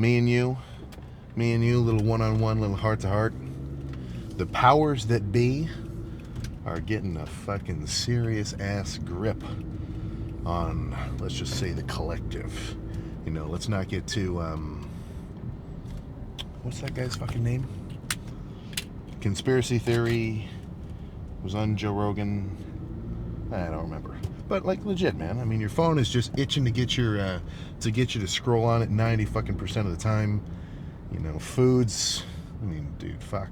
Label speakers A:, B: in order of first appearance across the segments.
A: Me and you, little one-on-one, little heart-to-heart. The powers that be are getting a fucking serious ass grip on, let's just say, the collective. Let's not get too, what's that guy's fucking name? Conspiracy theory was on Joe Rogan. I don't remember. But like legit, man. I mean, your phone is just itching to get you to scroll on it 90 fucking percent of the time. Foods. I mean, dude, fuck.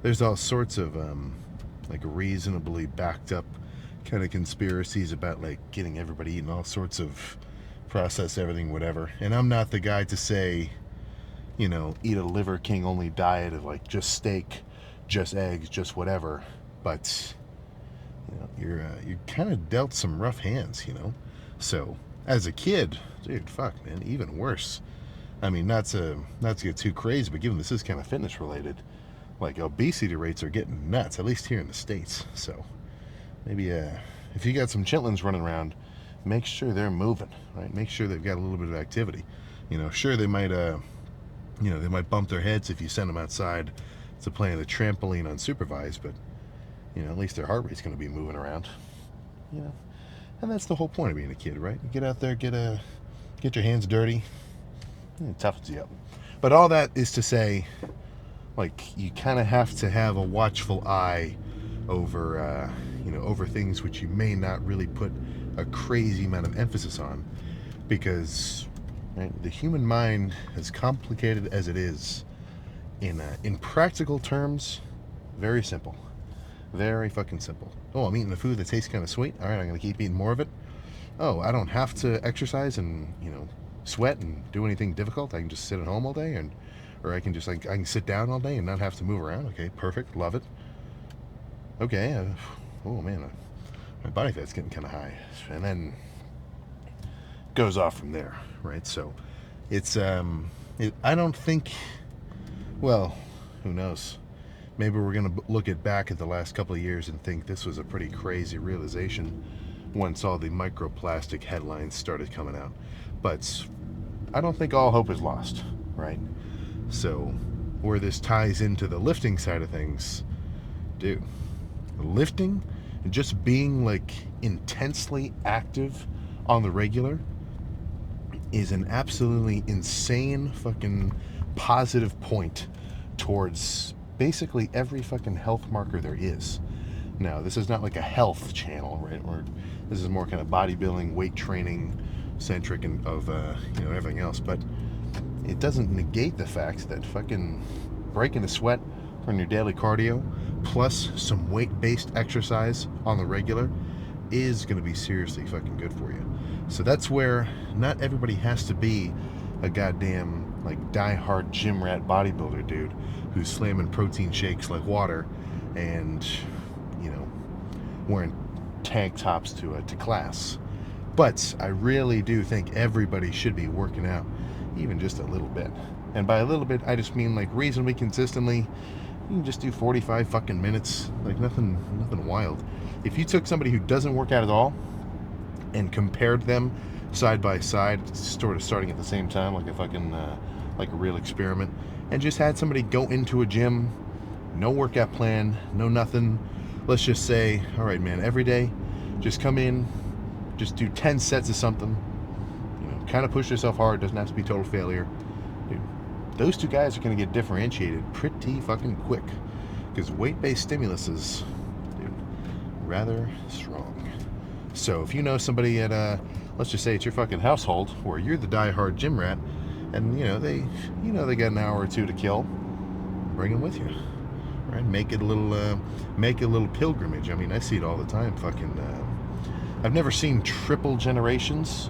A: There's all sorts of like reasonably backed up kind of conspiracies about like getting everybody eating all sorts of processed everything, whatever. And I'm not the guy to say, eat a Liver King only diet of like just steak, just eggs, just whatever. But you're kind of dealt some rough hands, So as a kid, dude, fuck, man, even worse. I mean, not to get too crazy, but given this is kind of fitness related, like obesity rates are getting nuts, at least here in the States. So maybe if you got some chitlins running around, make sure they're moving, right? Make sure they've got a little bit of activity. Sure, they might they might bump their heads if you send them outside to play on a trampoline unsupervised, but at least their heart rate's going to be moving around. And that's the whole point of being a kid, right? You get out there, get your hands dirty, and it toughens you up. But all that is to say, like, you kind of have to have a watchful eye over over things which you may not really put a crazy amount of emphasis on, because right, the human mind, as complicated as it is, in practical terms, very simple. Very fucking simple. Oh, I'm eating a food that tastes kind of sweet. All right, I'm going to keep eating more of it. Oh, I don't have to exercise and, sweat and do anything difficult. I can just sit at home all day, or I can just, I can sit down all day and not have to move around. Okay, perfect. Love it. Okay. Oh, man. My body fat's getting kind of high. And then goes off from there, right? So it's, I don't think, well, who knows? Maybe we're going to look back at the last couple of years and think this was a pretty crazy realization once all the microplastic headlines started coming out. But I don't think all hope is lost, right? So where this ties into the lifting side of things, dude, lifting and just being like intensely active on the regular is an absolutely insane fucking positive point towards basically every fucking health marker there is. Now, this is not like a health channel, right? Or this is more kind of bodybuilding, weight training centric and of everything else. But it doesn't negate the fact that fucking breaking a sweat from your daily cardio plus some weight-based exercise on the regular is going to be seriously fucking good for you. So that's where not everybody has to be a goddamn like die-hard gym rat bodybuilder dude who's slamming protein shakes like water and wearing tank tops to class. But I really do think everybody should be working out even just a little bit. And by a little bit, I just mean like reasonably consistently. You can just do 45 fucking minutes, like nothing wild. If you took somebody who doesn't work out at all and compared them side by side, sort of starting at the same time, like a fucking like a real experiment, and just had somebody go into a gym, no workout plan, no nothing. Let's just say, all right, man, every day, just come in, just do 10 sets of something, kind of push yourself hard. Doesn't have to be total failure. Dude, those two guys are going to get differentiated pretty fucking quick, because weight-based stimulus is, dude, rather strong. So if you know somebody at let's just say it's your fucking household where you're the die-hard gym rat, and they got an hour or two to kill, bring them with you, right? Make it a little pilgrimage. I mean, I see it all the time. Fucking I've never seen triple generations.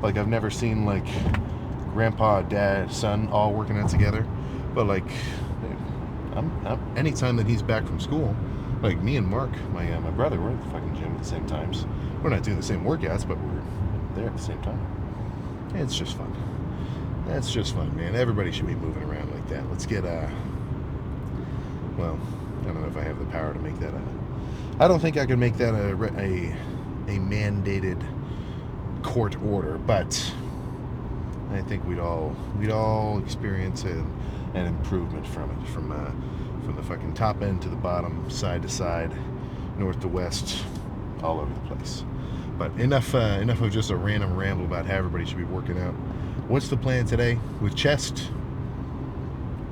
A: Like, I've never seen like grandpa, dad, son all working out together. But like, I'm anytime that he's back from school, like me and Mark, my brother, we're at the fucking gym at the same times. We're not doing the same workouts, but we're there at the same time. It's just fun. That's just fun, man. Everybody should be moving around like that. Let's get well, I don't know if I have the power to make that I don't think I can make that a mandated court order, but I think we'd all experience an improvement from it, from the fucking top end to the bottom, side to side, north to west, all over the place. But enough of just a random ramble about how everybody should be working out. What's the plan today with chest?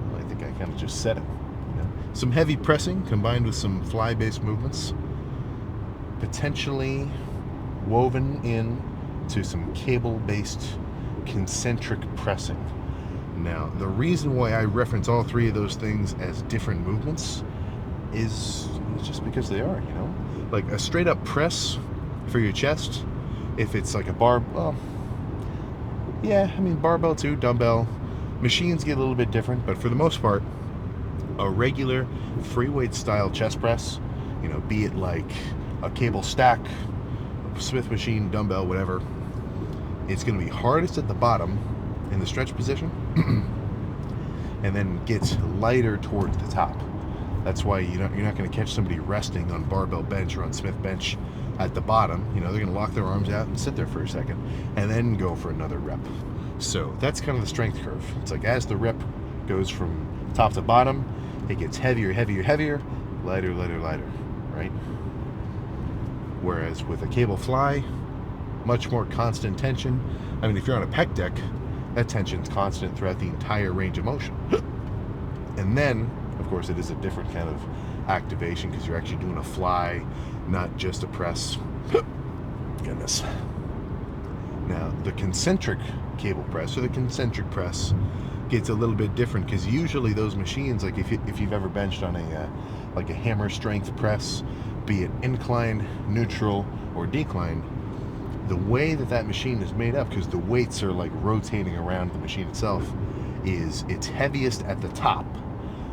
A: Well, I think I kind of just said it. You know? Some heavy pressing combined with some fly-based movements, potentially woven in to some cable-based concentric pressing. Now, the reason why I reference all three of those things as different movements is just because they are, you know? Like a straight up press for your chest, if it's like a bar, well, yeah, I mean, barbell too, dumbbell. Machines get a little bit different, but for the most part, a regular free weight style chest press, you know, be it like a cable stack, a Smith machine, dumbbell, whatever, it's going to be hardest at the bottom in the stretch position and then gets lighter towards the top. That's why you're not going to catch somebody resting on barbell bench or on Smith bench at the bottom. You know, they're going to lock their arms out and sit there for a second and then go for another rep. So that's kind of the strength curve. It's like as the rep goes from top to bottom, it gets heavier, heavier, heavier, lighter, lighter, lighter, right? Whereas with a cable fly, much more constant tension. I mean, if you're on a pec deck, that tension's constant throughout the entire range of motion. And then, of course, it is a different kind of activation because you're actually doing a fly, not just a press. Goodness. Now, the concentric cable press or the concentric press gets a little bit different because usually those machines, like if you've ever benched on a hammer strength press, be it incline, neutral, or decline, the way that machine is made up, because the weights are like rotating around the machine itself, is it's heaviest at the top.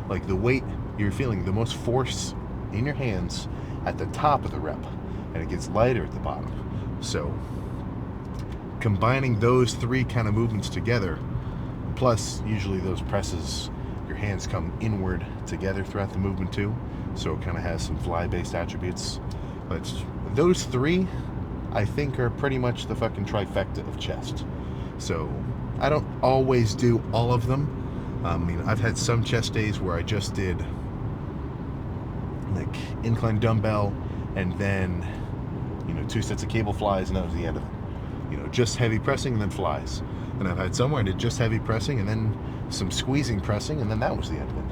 A: Like the weight, you're feeling the most force in your hands at the top of the rep, and it gets lighter at the bottom. So combining those three kind of movements together, plus usually those presses, your hands come inward together throughout the movement too, so it kind of has some fly-based attributes. But those three, I think, are pretty much the fucking trifecta of chest. So I don't always do all of them. I mean, I've had some chest days where I just did like incline dumbbell and then, you know, 2 sets of cable flies, and that was the end of it. You know, just heavy pressing and then flies. And I've had some where I did just heavy pressing and then some squeezing pressing, and then that was the end of it.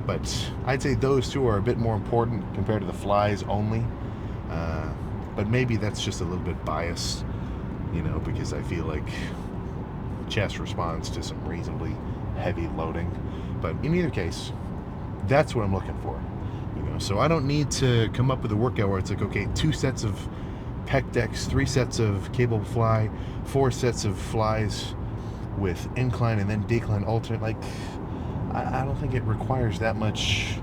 A: But I'd say those two are a bit more important compared to the flies only. But maybe that's just a little bit biased, you know, because I feel like chest responds to some reasonably heavy loading. But in either case, that's what I'm looking for, you know. So I don't need to come up with a workout where it's like, okay, 2 sets of pec decks, 3 sets of cable fly, 4 sets of flies with incline and then decline alternate. Like, I don't think it requires that much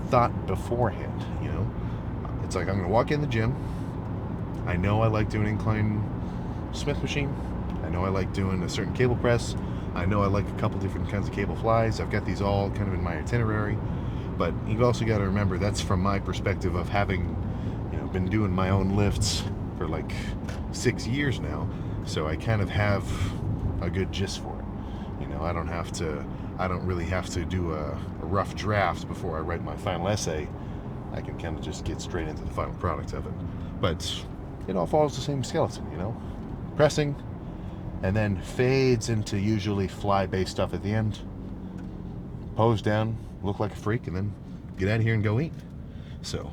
A: thought beforehand, you know. It's like I'm going to walk in the gym. I know I like doing incline Smith machine. I know I like doing a certain cable press. I know I like a couple different kinds of cable flies. I've got these all kind of in my itinerary. But you've also got to remember that's from my perspective of having, you know, been doing my own lifts for like 6 years now. So I kind of have a good gist for it. You know, I don't really have to do a rough draft before I write my final essay. I can kind of just get straight into the final product of it. But it all follows the same skeleton, you know? Pressing, and then fades into usually fly-based stuff at the end. Pose down, look like a freak, and then get out of here and go eat. So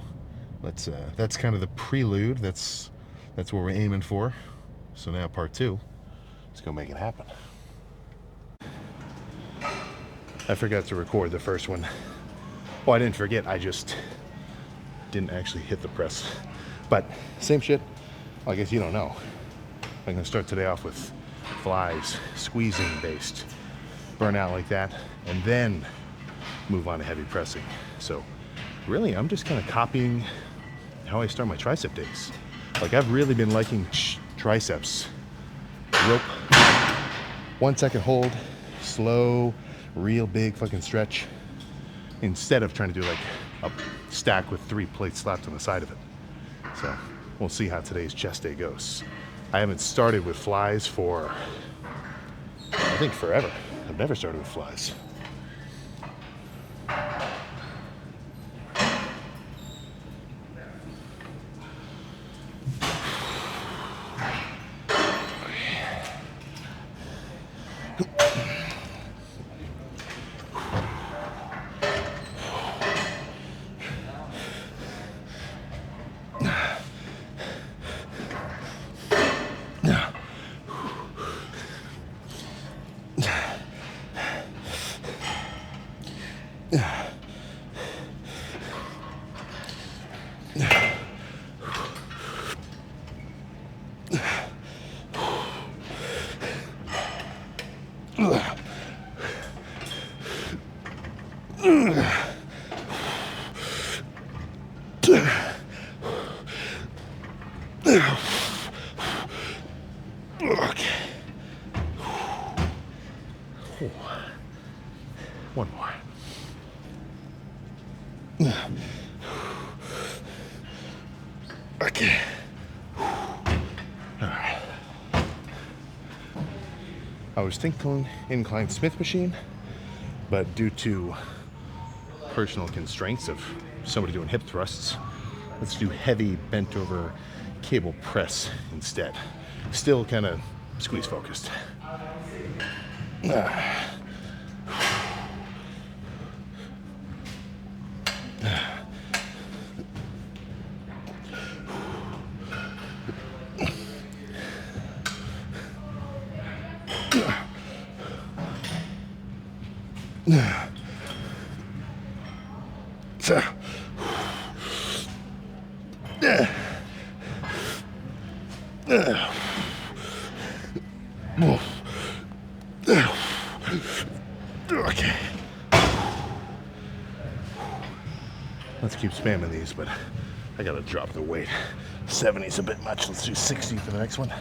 A: that's kind of the prelude. That's what we're aiming for. So now part 2, let's go make it happen. I forgot to record the first one. Well, I didn't forget, I just didn't actually hit the press. But same shit. I guess you don't know. I'm gonna start today off with flies, squeezing based, burn out like that, and then move on to heavy pressing. So really, I'm just kind of copying how I start my tricep days. Like, I've really been liking triceps. Rope, 1 second hold, slow, real big fucking stretch, instead of trying to do like a stack with 3 plates slapped on the side of it. So we'll see how today's chest day goes. I haven't started with flies for think forever. I've never started with flies. Okay. One more. Okay. All right. I was thinking incline Smith machine, but due to personal constraints of somebody doing hip thrusts, let's do heavy bent over cable press instead. Still kind of squeeze focused. Okay. Let's keep spamming these, but I gotta drop the weight. 70's a bit much. Let's do 60 for the next one.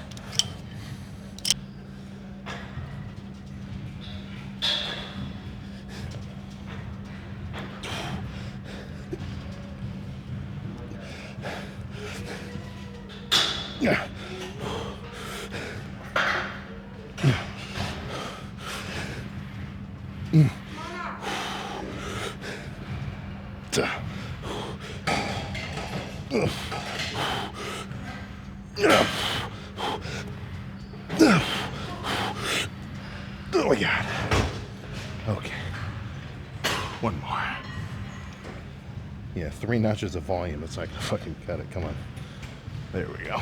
A: Yeah. Oh my God. Okay. One more. Yeah, 3 notches of volume. It's like, fucking cut it. Come on. There we go.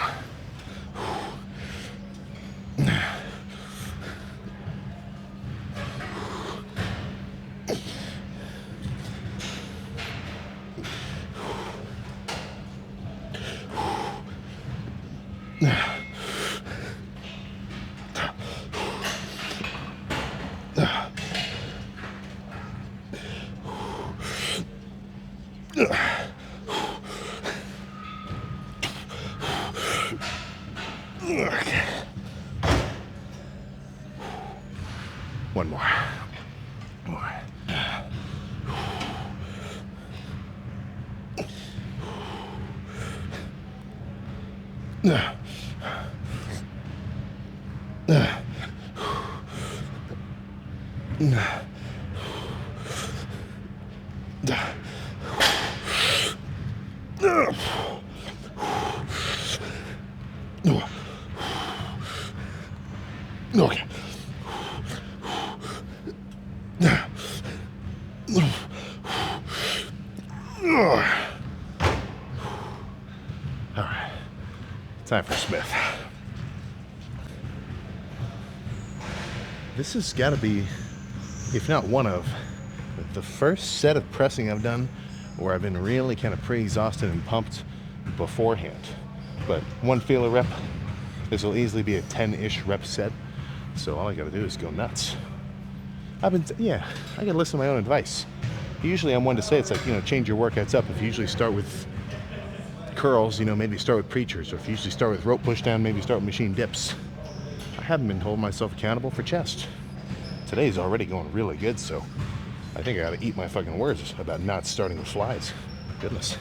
A: Okay. One more. More. Okay. All right. Time for Smith. This has got to be, if not one of, the first set of pressing I've done where I've been really kind of pre-exhausted and pumped beforehand. But one feeler rep, this will easily be a 10-ish rep set. So all I gotta do is go nuts. I gotta listen to my own advice. Usually I'm one to say, it's like, change your workouts up. If you usually start with curls, maybe start with preachers. Or if you usually start with rope pushdown, maybe start with machine dips. I haven't been holding myself accountable for chest. Today's already going really good, so I think I gotta eat my fucking words about not starting with flies. Goodness.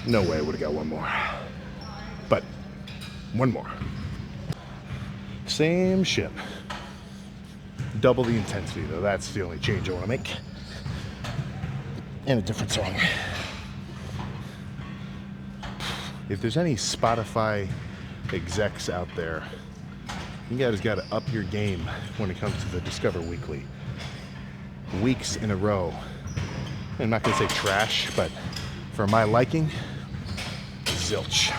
A: No way I would have got one more. But one more. Same shit. Double the intensity, though. That's the only change I want to make. And a different song. If there's any Spotify execs out there, you guys got to up your game when it comes to the Discover Weekly. Weeks in a row. I'm not going to say trash, but for my liking, zilch.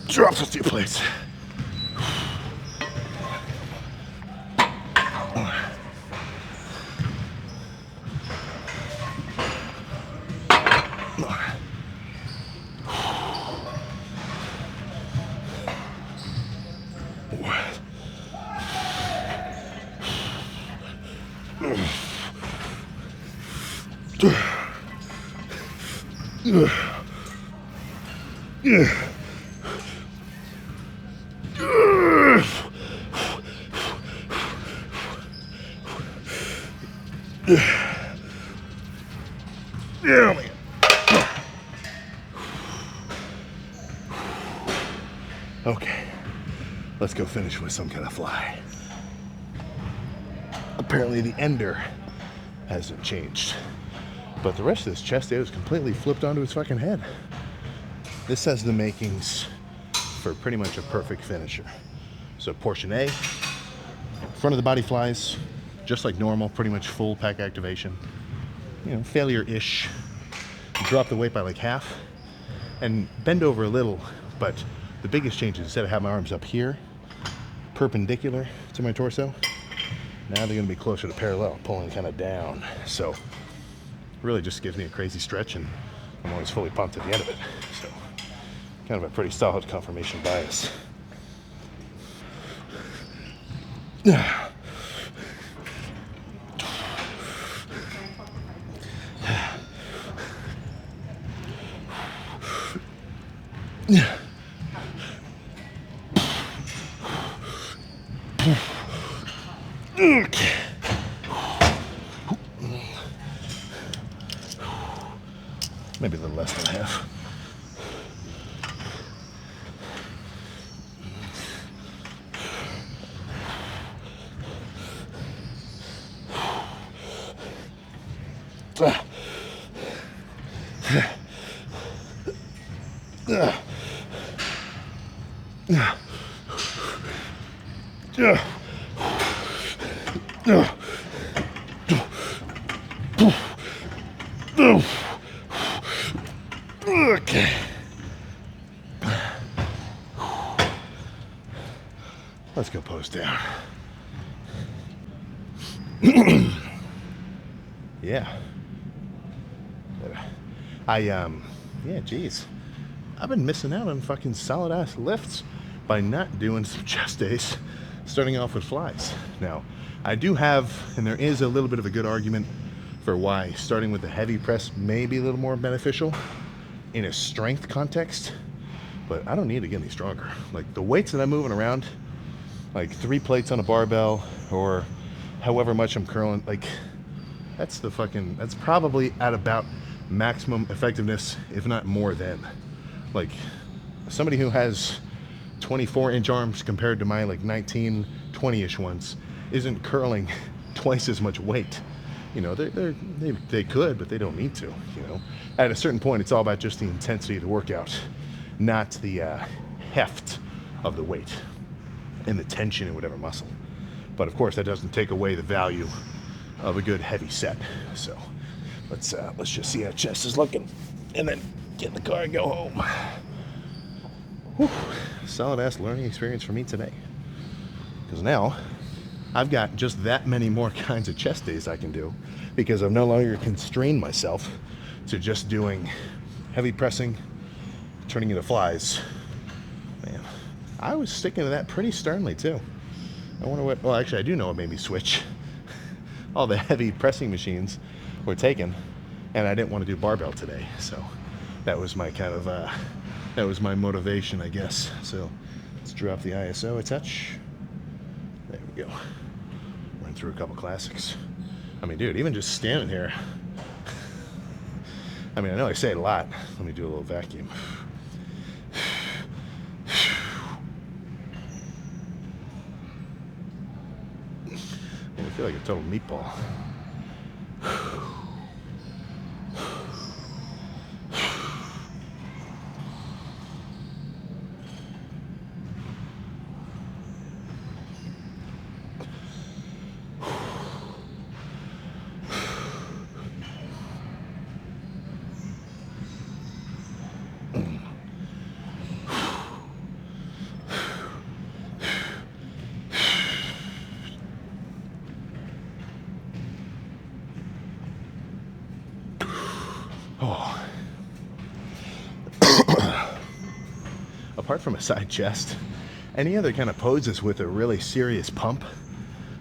A: Drop the steel plates. Okay, let's go finish with some kind of fly. Apparently the ender hasn't changed, but the rest of this chest is completely flipped onto its fucking head. This has the makings for pretty much a perfect finisher. So portion A, front of the body flies, just like normal, pretty much full pack activation. You know, failure-ish. Drop the weight by like half and bend over a little, but the biggest change is instead of having my arms up here, perpendicular to my torso, now they're gonna be closer to parallel, pulling kind of down. So really just gives me a crazy stretch, and I'm always fully pumped at the end of it. So kind of a pretty solid confirmation bias. Okay. Maybe a little less than half. Okay. Let's go post down. Yeah. Yeah, geez. I've been missing out on fucking solid ass lifts by not doing some chest days, starting off with flies. Now, I do have, and there is a little bit of a good argument for why starting with the heavy press may be a little more beneficial in a strength context, but I don't need to get any stronger. Like the weights that I'm moving around, like 3 plates on a barbell or however much I'm curling, like That's probably at about maximum effectiveness, if not more than. Like, somebody who has 24-inch arms compared to my like 19, 20-ish ones isn't curling twice as much weight. You know, they could, but they don't need to. You know, at a certain point, it's all about just the intensity of the workout, not the heft of the weight and the tension in whatever muscle. But of course, that doesn't take away the value of a good heavy set. So let's just see how chest is looking, and then get in the car and go home. Whew. Solid ass learning experience for me today. Because now I've got just that many more kinds of chest days I can do, because I've no longer constrained myself to just doing heavy pressing, turning into flies. Man, I was sticking to that pretty sternly too. I wonder what, well, actually I do know what made me switch. All the heavy pressing machines were taken, and I didn't want to do barbell today. So that was my kind of, that was my motivation, I guess. So let's drop the ISO a touch. There we go. Run through a couple classics. I mean, dude, even just standing here. I mean, I know I say it a lot. Let me do a little vacuum. I feel like a total meatball. Oh. Apart from a side chest, any other kind of poses with a really serious pump,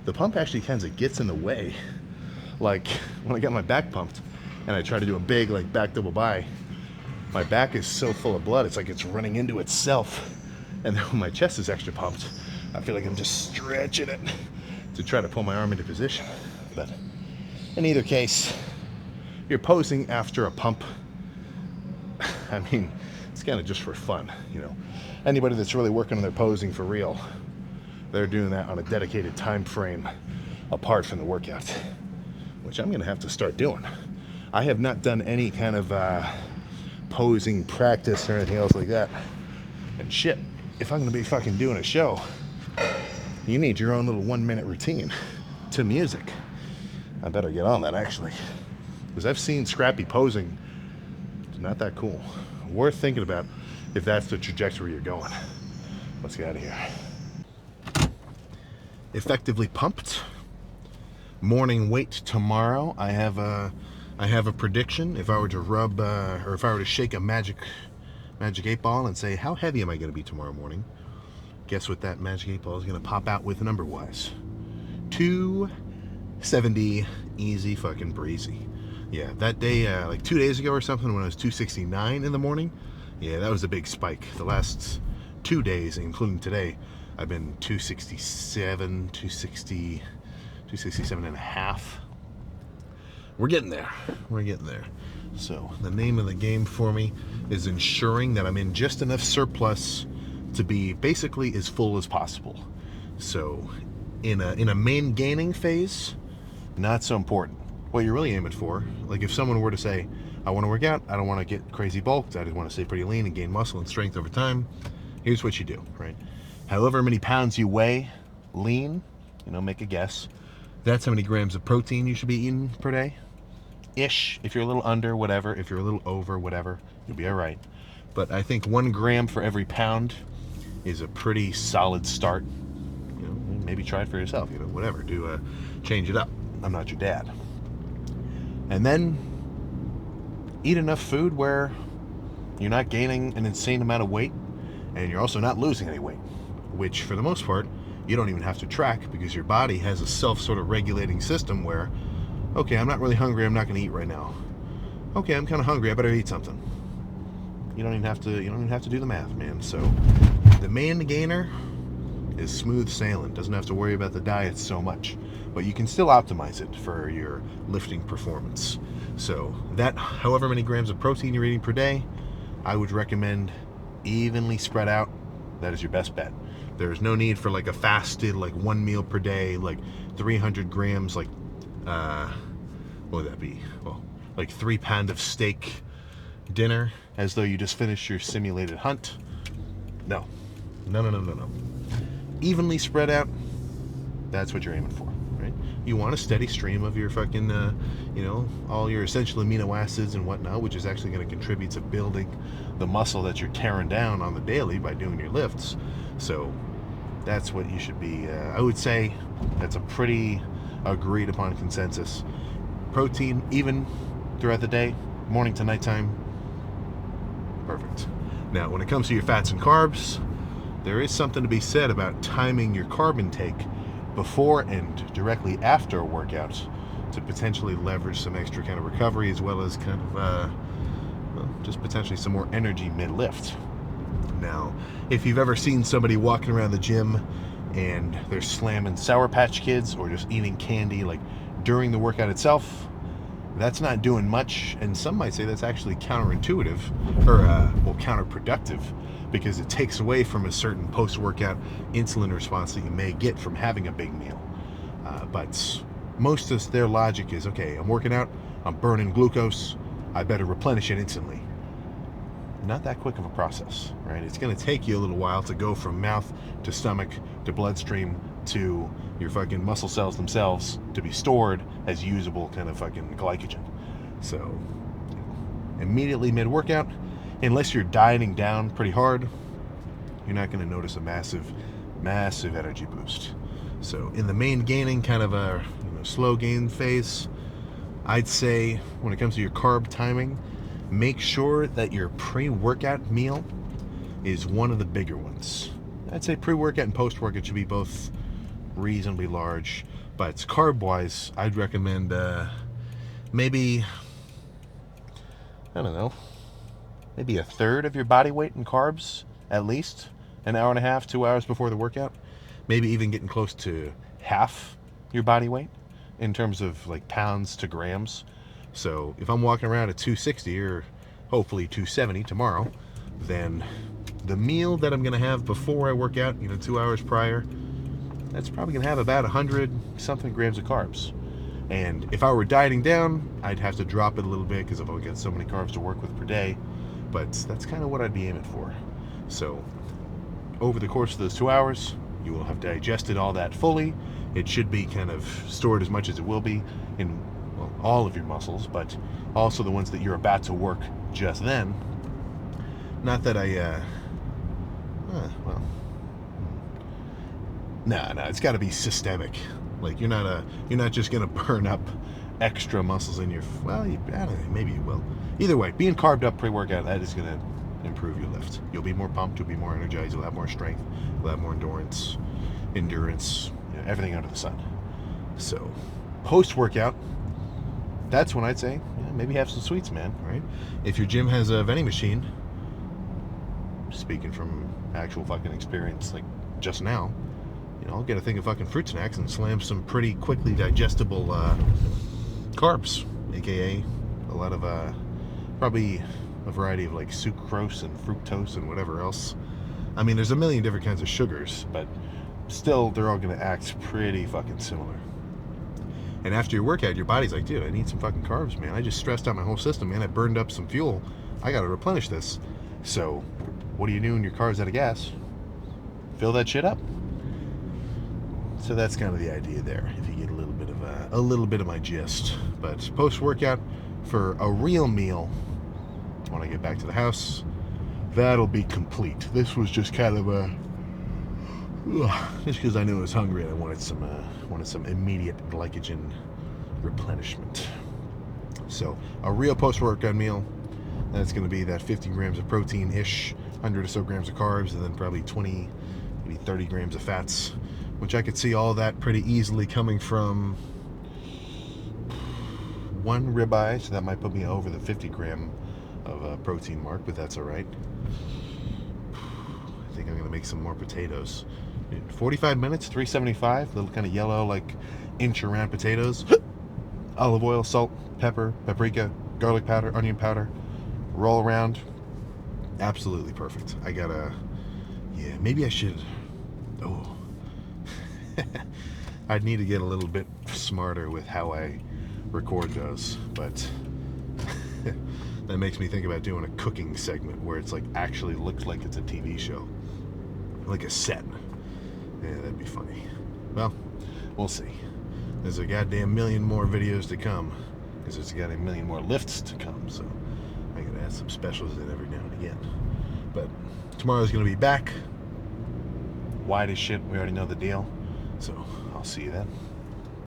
A: the pump actually kind of gets in the way. Like when I got my back pumped and I try to do a big like back double bi, my back is so full of blood, it's like it's running into itself. And then when my chest is extra pumped, I feel like I'm just stretching it to try to pull my arm into position. But in either case, you're posing after a pump. I mean, it's kind of just for fun, you know. Anybody that's really working on their posing for real, they're doing that on a dedicated time frame apart from the workout, which I'm gonna have to start doing. I have not done any kind of posing practice or anything else like that. And shit, if I'm gonna be fucking doing a show, you need your own little 1-minute routine to music. I better get on that actually. Because I've seen scrappy posing. It's not that cool. Worth thinking about if that's the trajectory you're going. Let's get out of here. Effectively pumped. Morning weight tomorrow. I have a prediction. If I were to rub or if I were to shake a magic 8-ball and say, how heavy am I going to be tomorrow morning? Guess what that magic 8-ball is going to pop out with number-wise? 270, easy fucking breezy. Yeah, that day, like 2 days ago or something, when I was 269 in the morning, yeah, that was a big spike. The last 2 days, including today, I've been 267, 260, 267 and a half. We're getting there. We're getting there. So the name of the game for me is ensuring that I'm in just enough surplus to be basically as full as possible. So in a main gaining phase, not so important. What you're really aiming for, like if someone were to say, I want to work out, I don't want to get crazy bulked, I just want to stay pretty lean and gain muscle and strength over time, here's what you do, right? However many pounds you weigh lean, you know, make a guess. That's how many grams of protein you should be eating per day. Ish. If you're a little under, whatever. If you're a little over, whatever, you'll be all right. But I think 1 gram for every pound is a pretty solid start. You know, maybe try it for yourself, you know, whatever. Do change it up. I'm not your dad. And then eat enough food where you're not gaining an insane amount of weight and you're also not losing any weight, which for the most part, you don't even have to track because your body has a self sort of regulating system where, okay, I'm not really hungry, I'm not going to eat right now. Okay, I'm kind of hungry, I better eat something. You don't even have to do the math, man. So the main gainer is smooth sailing. Doesn't have to worry about the diet so much, but you can still optimize it for your lifting performance. So that, however many grams of protein you're eating per day, I would recommend evenly spread out. That is your best bet. There's no need for like a fasted, like 1 meal per day, like 300 grams, like what would that be? Well, like 3 pounds of steak dinner, as though you just finished your simulated hunt. No. Evenly spread out. That's what you're aiming for, right? You want a steady stream of your fucking, all your essential amino acids and whatnot, which is actually going to contribute to building the muscle that you're tearing down on the daily by doing your lifts. So that's what you should be. I would say that's a pretty agreed upon consensus. Protein, even throughout the day, morning to nighttime, perfect. Now, when it comes to your fats and carbs, there is something to be said about timing your carb intake before and directly after a workout to potentially leverage some extra kind of recovery, as well as kind of just potentially some more energy mid-lift. Now, if you've ever seen somebody walking around the gym and they're slamming Sour Patch Kids or just eating candy like during the workout itself, that's not doing much, and some might say that's actually counterintuitive or counterproductive, because it takes away from a certain post-workout insulin response that you may get from having a big meal. But most of their logic is, okay, I'm working out, I'm burning glucose, I better replenish it instantly. Not that quick of a process, right? It's going to take you a little while to go from mouth to stomach to bloodstream to your fucking muscle cells themselves to be stored as usable kind of fucking glycogen. So immediately mid-workout, unless you're dieting down pretty hard, you're not going to notice a massive energy boost. So in the main gaining kind of a slow gain phase, I'd say when it comes to your carb timing, make sure that your pre-workout meal is one of the bigger ones. I'd say pre-workout and post-workout should be both reasonably large, but carb-wise, I'd recommend maybe a third of your body weight in carbs, at least an hour and a half, 2 hours before the workout. Maybe even getting close to half your body weight in terms of like pounds to grams. So if I'm walking around at 260 or hopefully 270 tomorrow, then the meal that I'm going to have before I work out, 2 hours prior, that's probably going to have about 100 something grams of carbs. And if I were dieting down, I'd have to drop it a little bit because I've only got so many carbs to work with per day. But that's kind of what I'd be aiming for. So over the course of those 2 hours, you will have digested all that fully. It should be kind of stored as much as it will be in all of your muscles, but also the ones that you're about to work just then. Not that it's got to be systemic. Like you're not just gonna burn up extra muscles in your. Well, maybe you will. Either way, being carved up pre-workout, that is gonna improve your lift. You'll be more pumped. You'll be more energized. You'll have more strength. You'll have more endurance, everything under the sun. So, post-workout, that's when I'd say maybe have some sweets, man. Right? If your gym has a vending machine, speaking from actual fucking experience, like just now, I'll get a thing of fucking fruit snacks and slam some pretty quickly digestible carbs, aka a lot of probably a variety of like sucrose and fructose and whatever else. I mean, there's a million different kinds of sugars, but still they're all going to act pretty fucking similar. And after your workout, your body's like, dude, I need some fucking carbs, man. I just stressed out my whole system, man. I burned up some fuel. I got to replenish this. So what do you do when your car's out of gas? Fill that shit up. So that's kind of the idea there, if you get a little bit of my gist. But post-workout, for a real meal, when I get back to the house, that'll be complete. This was just kind of just because I knew I was hungry and I wanted some immediate glycogen replenishment. So a real post-workout meal, that's going to be that 50 grams of protein-ish, 100 or so grams of carbs, and then probably 20, maybe 30 grams of fats, which I could see all that pretty easily coming from one ribeye, so that might put me over the 50 gram of protein mark, but that's all right. I think I'm going to make some more potatoes. 45 minutes, 375. Little kind of yellow, like inch around potatoes. Olive oil, salt, pepper, paprika, garlic powder, onion powder. Roll around. Absolutely perfect. I gotta, yeah, maybe I should, oh. I'd need to get a little bit smarter with how I record those, but that makes me think about doing a cooking segment where it's like actually looks like it's a TV show, like a set. Yeah, that'd be funny. Well, we'll see. There's a goddamn million more videos to come, because there's a goddamn million more lifts to come, so I gotta add some specials in every now and again. But tomorrow's gonna be back. Wide as shit, we already know the deal. So I'll see you then.